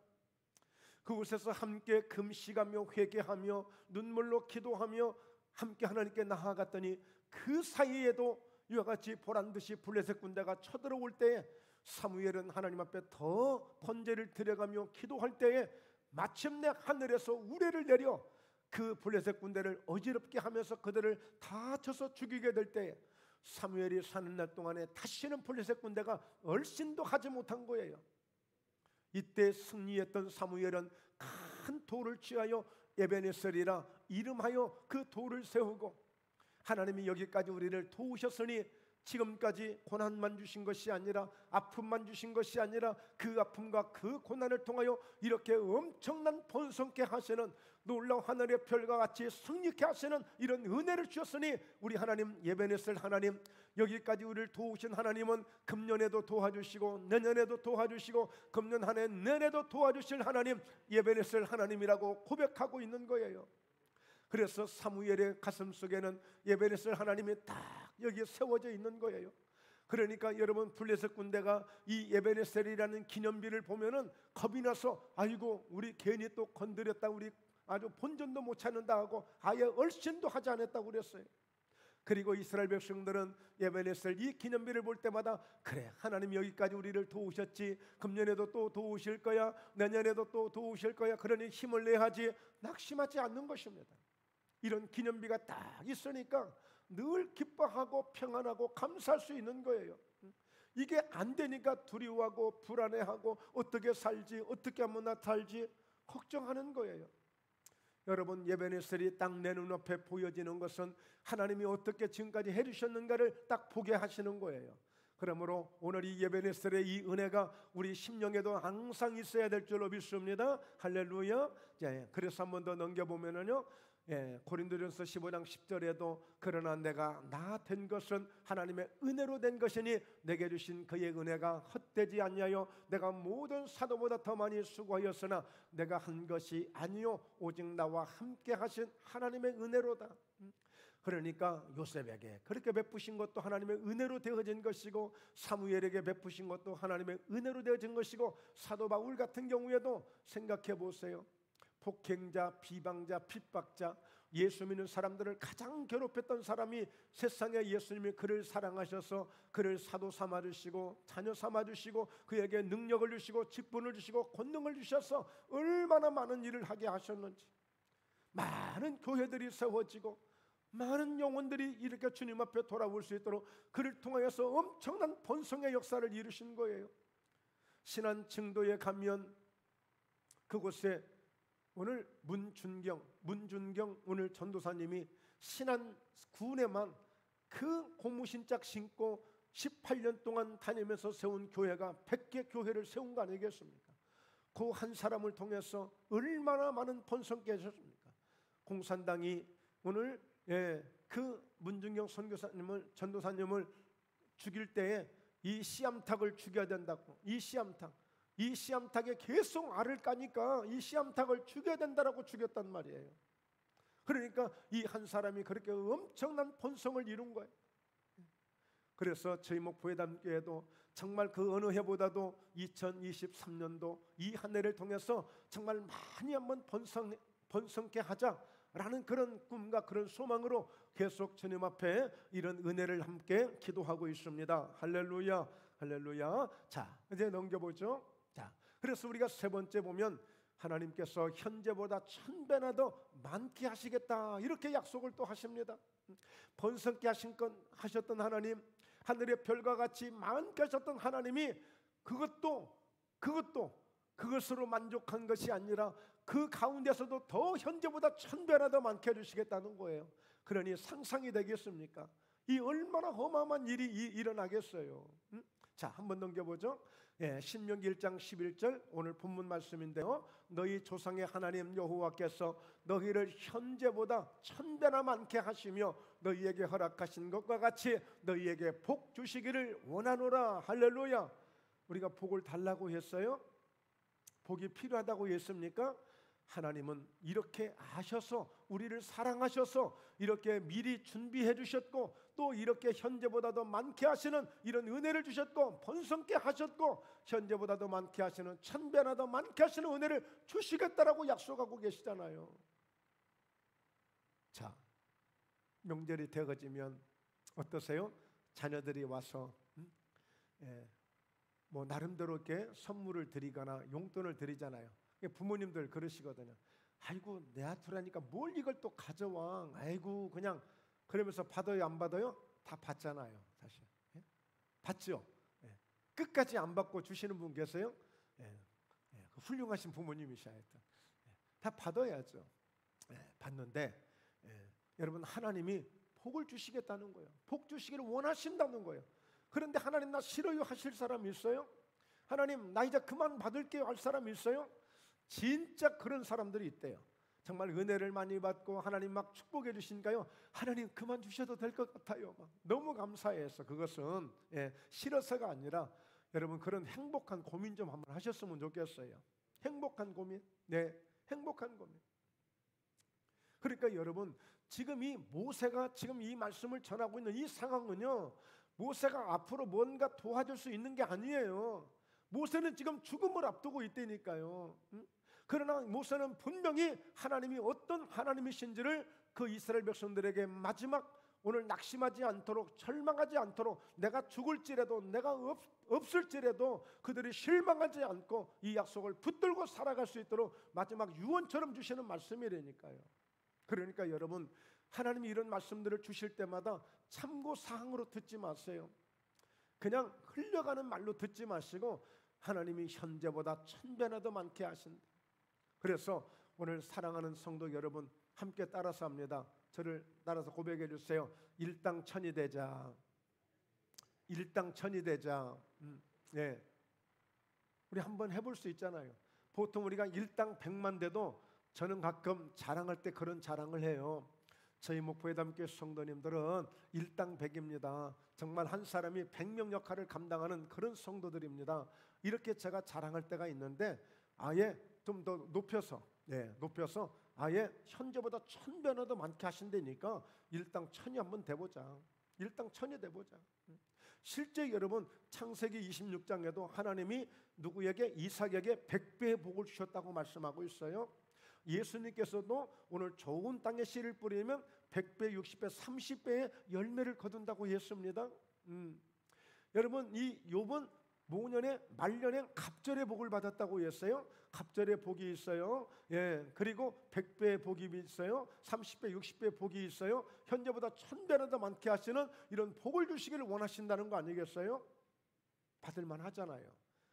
그곳에서 함께 금식하며 회개하며 눈물로 기도하며 함께 하나님께 나아갔더니 그 사이에도 이와 같이 보란듯이 블레셋 군대가 쳐들어올 때에 사무엘은 하나님 앞에 더 번제를 드려가며 기도할 때에 마침내 하늘에서 우레를 내려 그 블레셋 군대를 어지럽게 하면서 그들을 다 쳐서 죽이게 될 때에 사무엘이 사는 날 동안에 다시는 블레셋 군대가 얼씬도 하지 못한 거예요. 이때 승리했던 사무엘은 큰 돌을 취하여 에베네셀이라 이름하여 그 돌을 세우고 하나님이 여기까지 우리를 도우셨으니 지금까지 고난만 주신 것이 아니라 아픔만 주신 것이 아니라 그 아픔과 그 고난을 통하여 이렇게 엄청난 번성케 하시는 놀라운 하늘의 별과 같이 승리케 하시는 이런 은혜를 주셨으니 우리 하나님 에베네셀 하나님, 여기까지 우리를 도우신 하나님은 금년에도 도와주시고 내년에도 도와주시고 금년 한 해 내내도 도와주실 하나님 에베네셀 하나님이라고 고백하고 있는 거예요. 그래서 사무엘의 가슴 속에는 에베네셀 하나님이 딱 여기에 세워져 있는 거예요. 그러니까 여러분, 블레셋 군대가 이 에베네셀이라는 기념비를 보면은 겁이 나서 아이고 우리 괜히 또 건드렸다, 우리 아주 본전도 못 찾는다 하고 아예 얼씬도 하지 않았다고 그랬어요. 그리고 이스라엘 백성들은 에베네셀 이 기념비를 볼 때마다 그래, 하나님 여기까지 우리를 도우셨지, 금년에도 또 도우실 거야, 내년에도 또 도우실 거야, 그러니 힘을 내야 하지, 낙심하지 않는 것입니다. 이런 기념비가 딱 있으니까 늘 기뻐하고 평안하고 감사할 수 있는 거예요. 이게 안 되니까 두려워하고 불안해하고 어떻게 살지, 어떻게 하면 나 살지 걱정하는 거예요. 여러분, 에베네셀이 딱 내 눈앞에 보여지는 것은 하나님이 어떻게 지금까지 해주셨는가를 딱 보게 하시는 거예요. 그러므로 오늘 이 에베네셀의 이 은혜가 우리 심령에도 항상 있어야 될 줄로 믿습니다. 할렐루야. 그래서 한 번 더 넘겨보면은요, 고린도전서 15장 10절에도 그러나 내가 나 된 것은 하나님의 은혜로 된 것이니 내게 주신 그의 은혜가 헛되지 아니하여 내가 모든 사도보다 더 많이 수고하였으나 내가 한 것이 아니요 오직 나와 함께 하신 하나님의 은혜로다. 그러니까 요셉에게 그렇게 베푸신 것도 하나님의 은혜로 되어진 것이고 사무엘에게 베푸신 것도 하나님의 은혜로 되어진 것이고 사도 바울 같은 경우에도 생각해 보세요. 폭행자, 비방자, 핍박자, 예수 믿는 사람들을 가장 괴롭혔던 사람이 세상에 예수님이 그를 사랑하셔서 그를 사도 삼아주시고 자녀 삼아주시고 그에게 능력을 주시고 직분을 주시고 권능을 주셔서 얼마나 많은 일을 하게 하셨는지, 많은 교회들이 세워지고 많은 영혼들이 이렇게 주님 앞에 돌아올 수 있도록 그를 통하여서 엄청난 번성의 역사를 이루신 거예요. 신안증도에 가면 그곳에 오늘 문준경 오늘 전도사님이 신안군에만 그 고무신짝 신고 18년 동안 다니면서 세운 교회가 100개 교회를 세운 거 아니겠습니까? 그 한 사람을 통해서 얼마나 많은 번성케 하셨습니까? 공산당이 오늘 그 문중경 선교사님을, 전도사님을 죽일 때에 이 씨암탉을 죽여야 된다고, 이 씨암탉에 계속 알을 까니까 이 씨암탉을 죽여야 된다라고 죽였단 말이에요. 그러니까 이 한 사람이 그렇게 엄청난 번성을 이룬 거예요. 그래서 저희 목포회담교회도 정말 그 어느 해보다도 2023년도 이 한 해를 통해서 정말 많이 한번 번성케 하자라는 그런 꿈과 그런 소망으로 계속 주님 앞에 이런 은혜를 함께 기도하고 있습니다. 할렐루야, 할렐루야. 자, 이제 넘겨보죠. 자, 그래서 우리가 세 번째 보면 하나님께서 현재보다 1000배나 더 많게 하시겠다, 이렇게 약속을 또 하십니다. 번성케 하셨던 하나님, 하늘의 별과 같이 많게 하셨던 하나님이 그것으로 만족한 것이 아니라 그 가운데서도 더 현재보다 1000배나 더 많게 해주시겠다는 거예요. 그러니 상상이 되겠습니까? 이 얼마나 어마어마한 일이 일어나겠어요. 자, 한번 넘겨보죠. 신명기 1장 11절 오늘 본문 말씀인데요, 너희 조상의 하나님 여호와께서 너희를 현재보다 1000배나 많게 하시며 너희에게 허락하신 것과 같이 너희에게 복 주시기를 원하노라. 할렐루야. 우리가 복을 달라고 했어요? 복이 필요하다고 했습니까? 하나님은 이렇게 아셔서, 우리를 사랑하셔서 이렇게 미리 준비해 주셨고, 또 이렇게 현재보다 더 많게 하시는 이런 은혜를 주셨고, 번성케 하셨고, 현재보다 더 많게 하시는 1000배나 더 많게 하시는 은혜를 주시겠다라고 약속하고 계시잖아요. 자, 명절이 되어지면 어떠세요? 자녀들이 와서 뭐 나름대로 이렇게 선물을 드리거나 용돈을 드리잖아요. 부모님들 그러시거든요. 아이고, 내 아들하니까 뭘 이걸 또 가져와. 아이고, 그냥 그러면서 받아요, 안 받아요? 다 받잖아요, 사실. 받죠. 끝까지 안 받고 주시는 분 계세요? 훌륭하신 부모님이셔야 했던. 다 받아야죠. 받는데 여러분, 하나님이 복을 주시겠다는 거예요. 복 주시기를 원하신다는 거예요. 그런데 하나님, 나 싫어요 하실 사람 있어요? 하나님, 나 이제 그만 받을게요 할 사람 있어요? 진짜 그런 사람들이 있대요. 정말 은혜를 많이 받고 하나님 막 축복해 주시니까요, 하나님 그만 주셔도 될 것 같아요. 막 너무 감사해서. 그것은 싫어서가 아니라 여러분, 그런 행복한 고민 좀 한번 하셨으면 좋겠어요. 행복한 고민. 행복한 고민. 그러니까 여러분, 지금 이 모세가 지금 이 말씀을 전하고 있는 이 상황은요, 모세가 앞으로 뭔가 도와줄 수 있는 게 아니에요. 모세는 지금 죽음을 앞두고 있다니까요. 그러나 모세는 분명히 하나님이 어떤 하나님이신지를 그 이스라엘 백성들에게 마지막 오늘 낙심하지 않도록, 절망하지 않도록, 내가 죽을지라도, 내가 없을지라도 그들이 실망하지 않고 이 약속을 붙들고 살아갈 수 있도록 마지막 유언처럼 주시는 말씀이라니까요. 그러니까 여러분, 하나님이 이런 말씀들을 주실 때마다 참고사항으로 듣지 마세요. 그냥 흘려가는 말로 듣지 마시고 하나님이 현재보다 1000배나 더 많게 하신다. 그래서 오늘 사랑하는 성도 여러분, 함께 따라서 합니다. 저를 따라서 고백해 주세요. 일당천이 되자. 일당천이 되자. 우리 한번 해볼 수 있잖아요. 보통 우리가 일당 100만 돼도 저는 가끔 자랑할 때 그런 자랑을 해요. 저희 목포회담교회 성도님들은 일당 100입니다. 정말 한 사람이 100명 역할을 감당하는 그런 성도들입니다. 이렇게 제가 자랑할 때가 있는데, 아예 좀 더 높여서 아예 현재보다 1000배나 더 많게 하신다니까 일당 1000이 한번 돼보자. 일당 1000이 돼보자. 실제 여러분, 창세기 26장에도 하나님이 누구에게? 이삭에게 100배의 복을 주셨다고 말씀하고 있어요. 예수님께서도 오늘 좋은 땅에 씨를 뿌리면 100배, 60배, 30배의 열매를 거둔다고 했습니다. 여러분, 이 욥은 모년에 말년에 갑절의 복을 받았다고 했어요. 갑절의 복이 있어요. 그리고 100배의 복이 있어요. 30배, 60배의 복이 있어요. 현재보다 1000배나 더 많게 하시는 이런 복을 주시기를 원하신다는 거 아니겠어요? 받을만 하잖아요.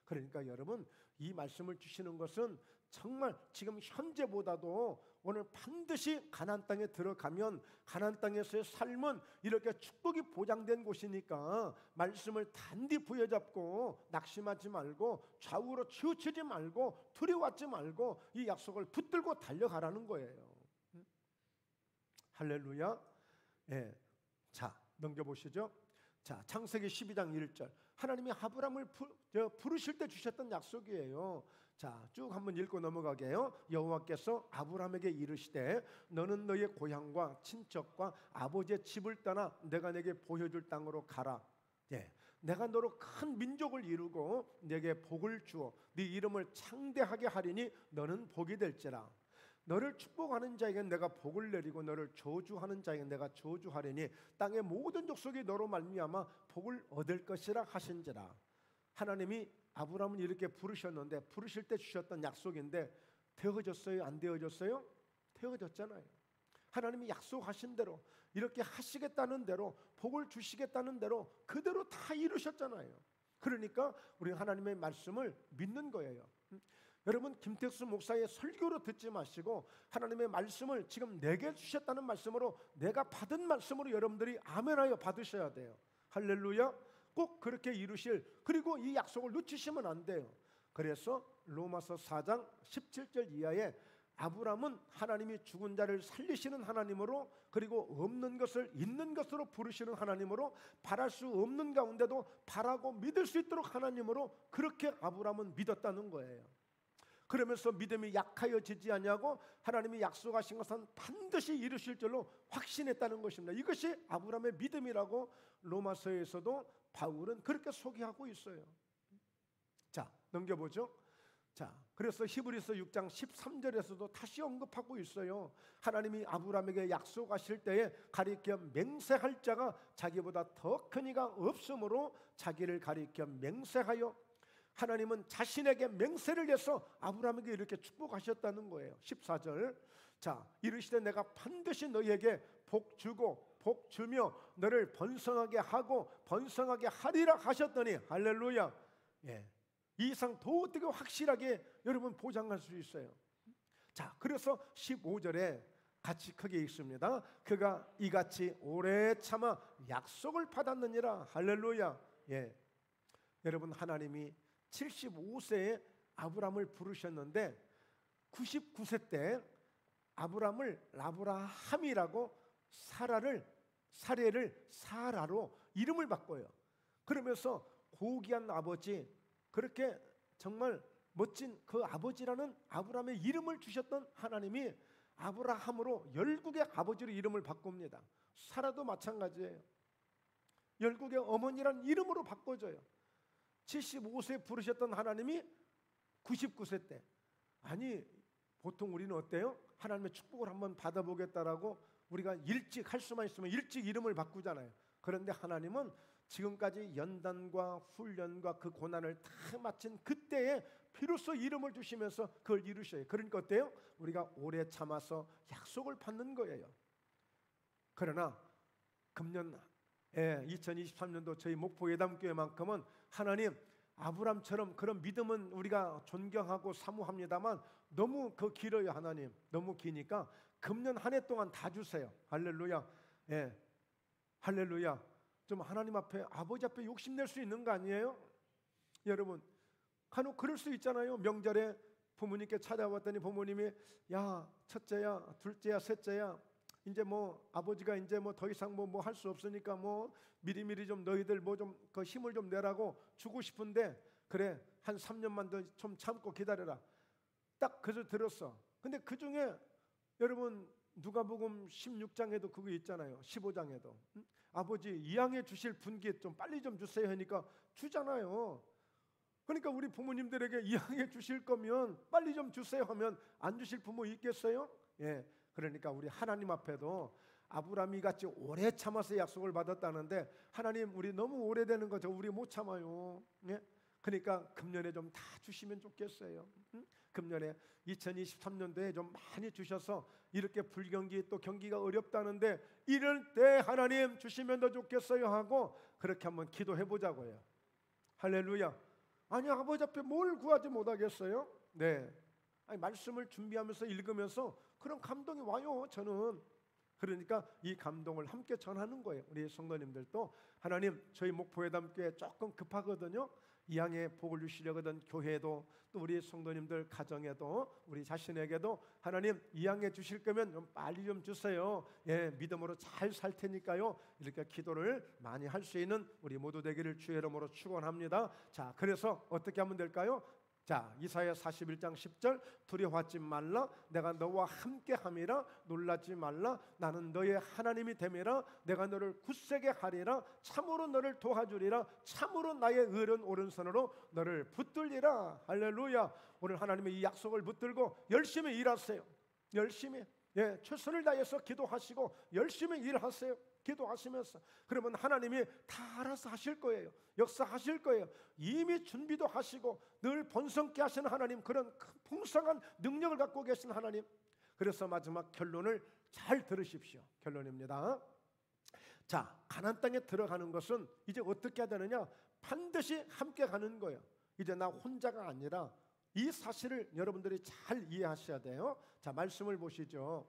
그러니까 여러분, 이 말씀을 주시는 것은 정말 지금 현재보다도 오늘 반드시 가나안 땅에 들어가면 가나안 땅에서의 삶은 이렇게 축복이 보장된 곳이니까 말씀을 단디 부여잡고 낙심하지 말고 좌우로 치우치지 말고 두려워하지 말고 이 약속을 붙들고 달려가라는 거예요. 할렐루야. 예. 자, 넘겨보시죠. 자, 창세기 12장 1절. 하나님이 아브라함을 부르실 때 주셨던 약속이에요. 자, 쭉 한번 읽고 넘어가게요. 여호와께서 아브라함에게 이르시되 너는 너의 고향과 친척과 아버지의 집을 떠나 내가 내게 보여줄 땅으로 가라. 예, 내가 너로 큰 민족을 이루고 내게 복을 주어 네 이름을 창대하게 하리니 너는 복이 될지라. 너를 축복하는 자에게는 내가 복을 내리고 너를 저주하는 자에게는 내가 저주하리니 땅의 모든 족속이 너로 말미암아 복을 얻을 것이라 하신지라. 하나님이 아브라함을 이렇게 부르셨는데 부르실 때 주셨던 약속인데 되어졌어요? 안 되어졌어요? 되어졌잖아요. 하나님이 약속하신 대로 이렇게 하시겠다는 대로 복을 주시겠다는 대로 그대로 다 이루셨잖아요. 그러니까 우리 하나님의 말씀을 믿는 거예요. 여러분, 김택수 목사의 설교로 듣지 마시고 하나님의 말씀을 지금 내게 주셨다는 말씀으로 내가 받은 말씀으로 여러분들이 아멘하여 받으셔야 돼요. 할렐루야. 꼭 그렇게 이루실, 그리고 이 약속을 놓치시면 안 돼요. 그래서 로마서 4장 17절 이하에 아브라함은 하나님이 죽은 자를 살리시는 하나님으로, 그리고 없는 것을 있는 것으로 부르시는 하나님으로, 바랄 수 없는 가운데도 바라고 믿을 수 있도록 하나님으로 그렇게 아브라함은 믿었다는 거예요. 그러면서 믿음이 약하여지지 않냐고 하나님이 약속하신 것은 반드시 이루실 줄로 확신했다는 것입니다. 이것이 아브라함의 믿음이라고 로마서에서도 바울은 그렇게 소개하고 있어요. 자, 넘겨보죠. 자, 그래서 히브리서 6장 13절에서도 다시 언급하고 있어요. 하나님이 아브라함에게 약속하실 때에 가리켜 맹세할 자가 자기보다 더 큰 이가 없으므로 자기를 가리켜 맹세하여, 하나님은 자신에게 맹세를 해서 아브라함에게 이렇게 축복하셨다는 거예요. 14절. 자, 이르시되 내가 반드시 너희에게 복 주고 복 주며 너를 번성하게 하고 번성하게 하리라 하셨더니, 할렐루야. 예, 이 이상 더 어떻게 확실하게 여러분 보장할 수 있어요? 자, 그래서 15절에 같이 크게 읽습니다. 그가 이같이 오래 참아 약속을 받았느니라. 할렐루야. 예, 여러분, 하나님이 75세에 아브라함을 부르셨는데 99세 때 아브라함을 라브라함이라고 사례를 사라로 이름을 바꿔요. 그러면서 고귀한 아버지, 그렇게 정말 멋진 그 아버지라는 아브라함의 이름을 주셨던 하나님이 아브라함으로 열국의 아버지로 이름을 바꿉니다. 사라도 마찬가지예요. 열국의 어머니라는 이름으로 바꿔줘요. 75세에 부르셨던 하나님이 99세 때, 아니 보통 우리는 어때요? 하나님의 축복을 한번 받아보겠다라고 우리가 일찍 할 수만 있으면 일찍 이름을 바꾸잖아요. 그런데 하나님은 지금까지 연단과 훈련과 그 고난을 다 마친 그때에 비로소 이름을 주시면서 그걸 이루셔요. 그러니까 어때요? 우리가 오래 참아서 약속을 받는 거예요. 그러나 금년 2023년도 저희 목포 예담교회만큼은 하나님, 아브람처럼 그런 믿음은 우리가 존경하고 사모합니다만 너무 길어요. 하나님, 너무 기니까 금년 한 해 동안 다 주세요. 할렐루야. 예, 할렐루야. 좀 하나님 앞에, 아버지 앞에 욕심낼 수 있는 거 아니에요? 여러분, 간혹 그럴 수 있잖아요. 명절에 부모님께 찾아왔더니 부모님이, 야, 첫째야, 둘째야, 셋째야, 이제 뭐 아버지가 이제 뭐 더 이상 뭐 할 수 없으니까 뭐 미리미리 좀 너희들 뭐 좀 그 힘을 좀 내라고 주고 싶은데, 그래 한 3년만 더 좀 참고 기다려라. 딱 그래서 들었어. 근데 그 중에 여러분 누가복음 16장에도 그거 있잖아요. 15장에도 아버지 이양해 주실 분께 좀 빨리 좀 주세요 하니까 주잖아요. 그러니까 우리 부모님들에게 이양해 주실 거면 빨리 좀 주세요 하면 안 주실 부모 있겠어요? 예. 그러니까 우리 하나님 앞에도 아브라함이 같이 오래 참아서 약속을 받았다는데, 하나님 우리 너무 오래되는 거죠. 우리 못 참아요. 예? 그러니까 금년에 좀 다 주시면 좋겠어요. 금년에 2023년도에 좀 많이 주셔서, 이렇게 불경기 또 경기가 어렵다는데 이럴 때 하나님 주시면 더 좋겠어요 하고 그렇게 한번 기도해 보자고요. 할렐루야. 아니 아버지 앞에 뭘 구하지 못하겠어요? 네. 아니, 말씀을 준비하면서 읽으면서 그런 감동이 와요. 저는 그러니까 이 감동을 함께 전하는 거예요. 우리 성도님들도 하나님 저희 목포회담교회 조금 급하거든요. 이양에 복을 주시려거든 교회도 또 우리 성도님들 가정에도 우리 자신에게도 하나님 이양해 주실 거면 좀 빨리 좀 주세요. 예, 믿음으로 잘 살 테니까요. 이렇게 기도를 많이 할 수 있는 우리 모두 되기를 주의 이름으로 축원합니다. 자, 그래서 어떻게 하면 될까요? 자, 이사야 41장 10절 두려워하지 말라 내가 너와 함께함이라 놀라지 말라 나는 너의 하나님이 됨이라 내가 너를 굳세게 하리라 참으로 너를 도와주리라 참으로 나의 의른 오른손으로 너를 붙들리라. 할렐루야. 오늘 하나님의 이 약속을 붙들고 열심히 일하세요. 열심히 최선을 다해서 기도하시고 열심히 일하세요. 기도하시면서 그러면 하나님이 다 알아서 하실 거예요. 역사하실 거예요. 이미 준비도 하시고 늘 번성케 하시는 하나님, 그런 풍성한 능력을 갖고 계신 하나님. 그래서 마지막 결론을 잘 들으십시오. 결론입니다. 자, 가나안 땅에 들어가는 것은 이제 어떻게 해야 되느냐? 반드시 함께 가는 거예요. 이제 나 혼자가 아니라 이 사실을 여러분들이 잘 이해하셔야 돼요. 자, 말씀을 보시죠.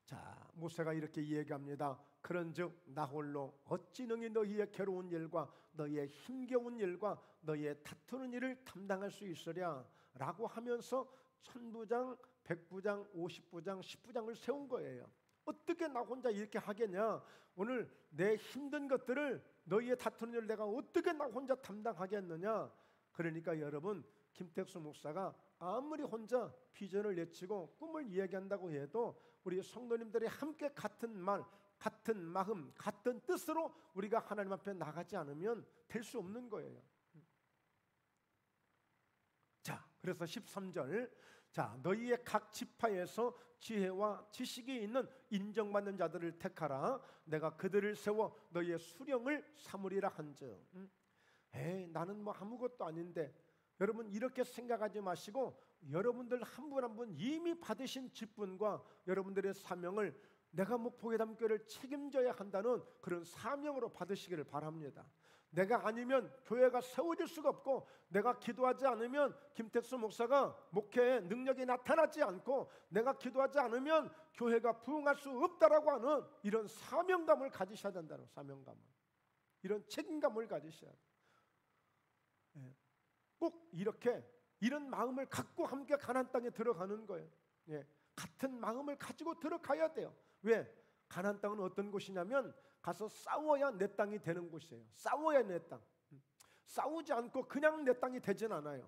자, 모세가 이렇게 이야기합니다. 그런즉 나 홀로 어찌 능히 너희의 괴로운 일과 너희의 힘겨운 일과 너희의 다투는 일을 담당할 수 있으랴 라고 하면서 1000부장, 100부장, 50부장, 10부장을 세운 거예요. 어떻게 나 혼자 이렇게 하겠냐? 오늘 내 힘든 것들을 너희의 다투는 일을 내가 어떻게 나 혼자 담당하겠느냐? 그러니까 여러분, 김택수 목사가 아무리 혼자 비전을 내치고 꿈을 이야기한다고 해도 우리 성도님들이 함께 같은 말, 같은 마음, 같은 뜻으로 우리가 하나님 앞에 나가지 않으면 될 수 없는 거예요. 자, 그래서 13절, 자, 너희의 각 지파에서 지혜와 지식이 있는 인정받는 자들을 택하라. 내가 그들을 세워 너희의 수령을 삼으리라 한즉. 에이, 나는 뭐 아무것도 아닌데. 여러분, 이렇게 생각하지 마시고 여러분들 한 분 한 분 이미 받으신 직분과 여러분들의 사명을 내가 목포회담교회를 책임져야 한다는 그런 사명으로 받으시기를 바랍니다. 내가 아니면 교회가 세워질 수가 없고, 내가 기도하지 않으면 김택수 목사가 목회에 능력이 나타나지 않고, 내가 기도하지 않으면 교회가 부흥할 수 없다라고 하는 이런 사명감을 가지셔야 된다는, 사명감을, 이런 책임감을 가지셔야 돼요. 꼭 이렇게 이런 마음을 갖고 함께 가나안 땅에 들어가는 거예요. 같은 마음을 가지고 들어가야 돼요. 왜? 가나안 땅은 어떤 곳이냐면 가서 싸워야 내 땅이 되는 곳이에요. 싸워야 내 땅. 싸우지 않고 그냥 내 땅이 되진 않아요.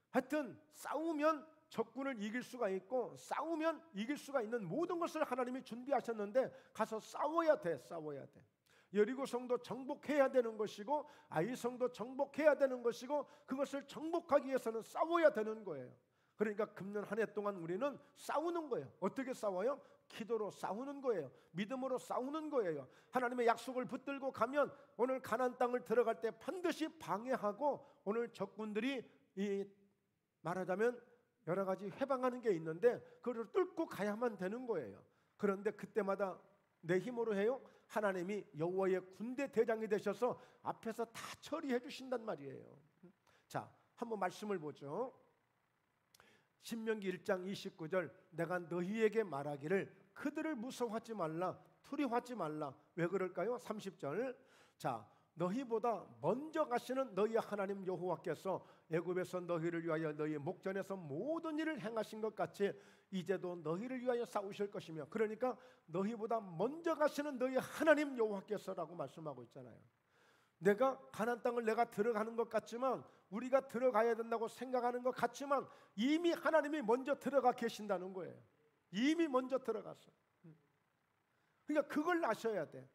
하여튼 싸우면 적군을 이길 수가 있고, 싸우면 이길 수가 있는 모든 것을 하나님이 준비하셨는데 가서 싸워야 돼. 싸워야 돼. 여리고성도 정복해야 되는 것이고, 아이성도 정복해야 되는 것이고, 그것을 정복하기 위해서는 싸워야 되는 거예요. 그러니까 금년 한 해 동안 우리는 싸우는 거예요. 어떻게 싸워요? 기도로 싸우는 거예요. 믿음으로 싸우는 거예요. 하나님의 약속을 붙들고 가면 오늘 가나안 땅을 들어갈 때 반드시 방해하고, 오늘 적군들이 말하자면 여러 가지 해방하는 게 있는데 그걸 뚫고 가야만 되는 거예요. 그런데 그때마다 내 힘으로 해요? 하나님이 여호와의 군대 대장이 되셔서 앞에서 다 처리해 주신단 말이에요. 자, 한번 말씀을 보죠. 신명기 1장 29절, 내가 너희에게 말하기를 그들을 무서워하지 말라, 두려워하지 말라. 왜 그럴까요? 30절, 자, 너희보다 먼저 가시는 너희 하나님 여호와께서 애굽에서 너희를 위하여 너희 목전에서 모든 일을 행하신 것 같이 이제도 너희를 위하여 싸우실 것이며, 그러니까 너희보다 먼저 가시는 너희 하나님 여호와께서라고 말씀하고 있잖아요. 내가 가나안 땅을 내가 들어가는 것 같지만, 우리가 들어가야 된다고 생각하는 것 같지만 이미 하나님이 먼저 들어가 계신다는 거예요. 이미 먼저 들어갔어. 그러니까 그걸 아셔야 돼.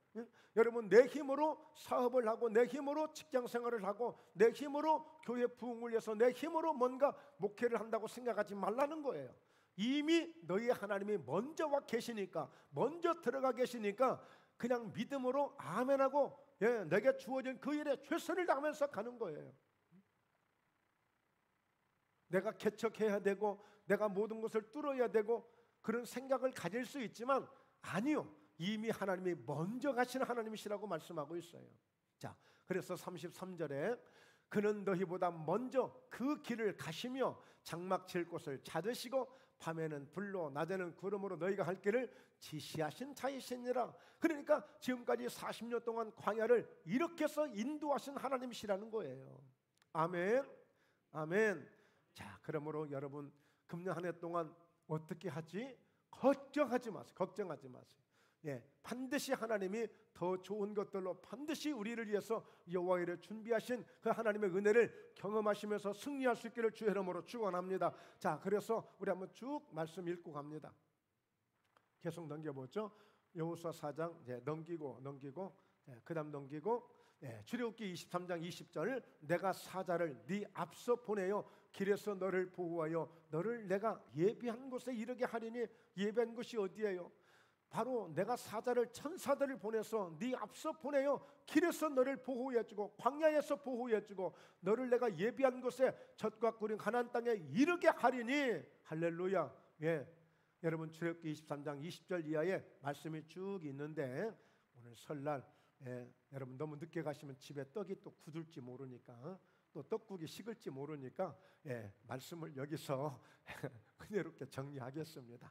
여러분, 내 힘으로 사업을 하고 내 힘으로 직장 생활을 하고 내 힘으로 교회 부흥을 위해서 내 힘으로 뭔가 목회를 한다고 생각하지 말라는 거예요. 이미 너희 하나님이 먼저 와 계시니까, 먼저 들어가 계시니까 그냥 믿음으로 아멘하고 내게 주어진 그 일에 최선을 다하면서 가는 거예요. 내가 개척해야 되고 내가 모든 것을 뚫어야 되고 그런 생각을 가질 수 있지만, 아니요, 이미 하나님이 먼저 가시는 하나님이시라고 말씀하고 있어요. 자, 그래서 33절에 그는 너희보다 먼저 그 길을 가시며 장막 칠 곳을 찾으시고 밤에는 불로 낮에는 구름으로 너희가 할 길을 지시하신 자이시니라. 그러니까 지금까지 40년 동안 광야를 이렇게 해서 인도하신 하나님이시라는 거예요. 아멘, 아멘. 자, 그러므로 여러분 금년 한 해 동안 어떻게 하지? 걱정하지 마세요. 걱정하지 마세요. 예, 반드시 하나님이 더 좋은 것들로 반드시 우리를 위해서 여호와의 일을 준비하신 그 하나님의 은혜를 경험하시면서 승리할 수 있기를 주의 이름으로 축원합니다. 자, 그래서 우리 한번 쭉 말씀 읽고 갑니다. 계속 넘겨보죠. 여호수아 4장 넘기고 그다음 넘기고 출애굽기 23장 20절 내가 사자를 네 앞서 보내어 길에서 너를 보호하여 너를 내가 예비한 곳에 이르게 하리니 예비한 곳이 어디예요? 바로 내가 사자를 천사들을 보내서 네 앞서 보내어 길에서 너를 보호해주고 광야에서 보호해주고 너를 내가 예비한 곳에 젖과 꿀인 가나안 땅에 이르게 하리니 할렐루야. 예, 여러분 출애굽기 23장 20절 이하에 말씀이 쭉 있는데 오늘 설날 여러분 너무 늦게 가시면 집에 떡이 또 굳을지 모르니까 또 떡국이 식을지 모르니까 말씀을 여기서 은혜롭게 정리하겠습니다.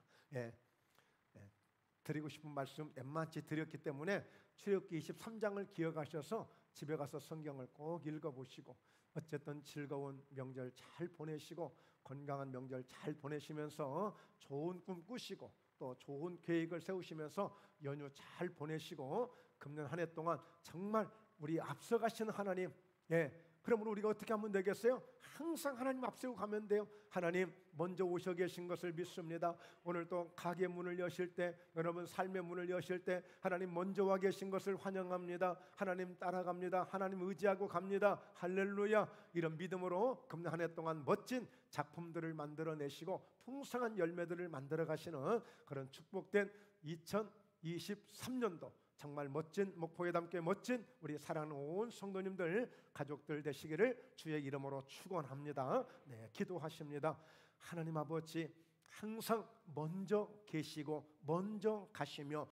드리고 싶은 말씀 웬만치 드렸기 때문에 출애굽기 23장을 기억하셔서 집에 가서 성경을 꼭 읽어보시고 어쨌든 즐거운 명절 잘 보내시고 건강한 명절 잘 보내시면서 좋은 꿈 꾸시고 또 좋은 계획을 세우시면서 연휴 잘 보내시고 금년 한 해 동안 정말 우리 앞서가시는 하나님, 그러므로 우리가 어떻게 하면 되겠어요? 항상 하나님 앞세우고 가면 돼요. 하나님 먼저 오셔 계신 것을 믿습니다. 오늘 또 가게 문을 여실 때, 여러분 삶의 문을 여실 때 하나님 먼저 와 계신 것을 환영합니다. 하나님 따라갑니다. 하나님 의지하고 갑니다. 할렐루야. 이런 믿음으로 금년 한 해 동안 멋진 작품들을 만들어내시고 풍성한 열매들을 만들어 가시는 그런 축복된 2023년도 정말 멋진 목포에 담게 멋진 우리 사랑하는 온 성도님들 가족들 되시기를 주의 이름으로 축원합니다. 기도하십니다. 하나님 아버지 항상 먼저 계시고 먼저 가시며